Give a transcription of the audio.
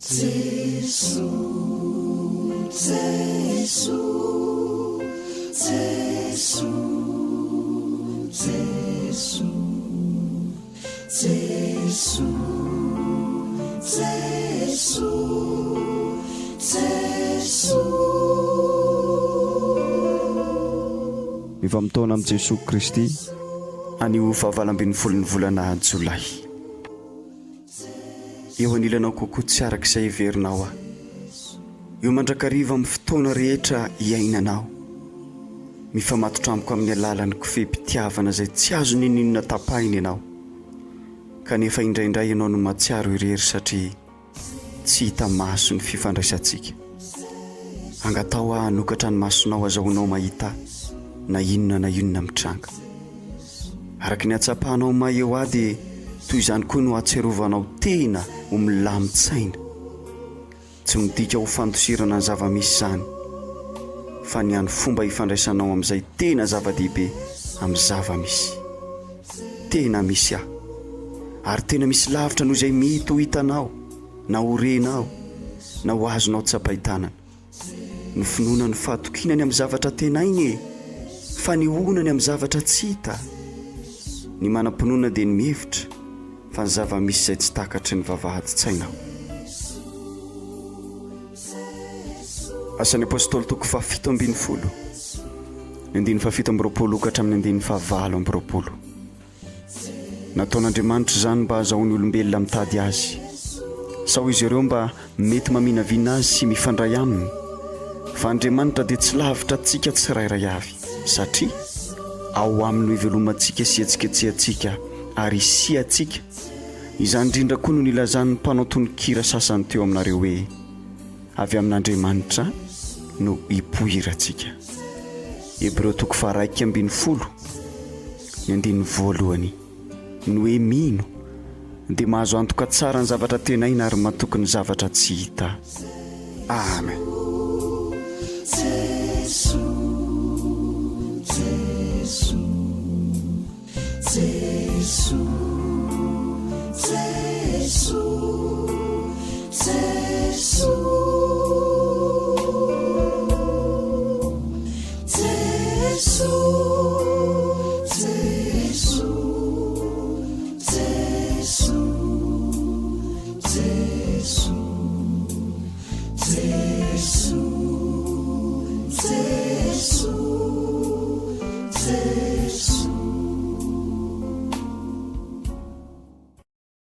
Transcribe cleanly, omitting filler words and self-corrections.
Jesu, Jesu, Jesu, Jesu, Jesu, Jesu, Jesu. Mivamitaona amin'i Jesosy Kristy anio fahavalambin'ny folon'ny volana Jolay. Eo anilanao kokoa tsy arak'izay heverinao aho. Eo mandrakariva amin'ny fotoana rehetra iainanao. Mifamatotra amiko amin'ny alalan'ny kofehy-pitiavana izay tsy azo ninona tapahina ianao. Kanefa indraindray ianao no mahatsiaro irery satria tsy hita maso ny fifandraisantsika. Angatao aho hanokatra ny masonao azahoanao mahita na inona mitranga. Araka ny hatsapahanao mahay eo aho dia toy izany koa no ahatserovanao tena ho milamin-tsaina. Tsy midika ho fandosirana ny zava-misy izany, fa ny any fomba hifandraisanao amin'izay tena zava-dehibe amin'ny zava-misy. Tena misy aho, ary tena misy lavitra noho izay mety ho hitanao, na ho renao, na ho azonao tsapahitanana. Ny finoana ny fahatokinany amin'ny zavatra tena iny, fa ny onany amin'ny zavatra tsy hita. Ny manam-pinoana dia ny mihevitra, fa ny zava-misy izay tsy takatry ny vavahady-tsainao. Asan'ny apôstôly toko 7:20, 7:20 okatra amin'ny 9:20. Nataon'Andriamanitra izany mba ahazahoany olombelona mitady azy, sao izy ireo mba mety maminavina azy sy mifandray aminy. Fa Andriamanitra dia tsy lavitra antsika tsirairay avy, satria ao aminy ho ivelomantsika sy etsiketsehantsika ary siantsika. Izany indrindra koa no nilazan'ny mpanao tononkira sasany teo aminareo hoe avy amin'Andriamanitra no hipoirantsika. Hebreo toko 1:12, 9:20. Ny hoe mino dia mahazo antoka tsara ny zavatra tenaina ary matoky ny zavatra tsy hita. Amen.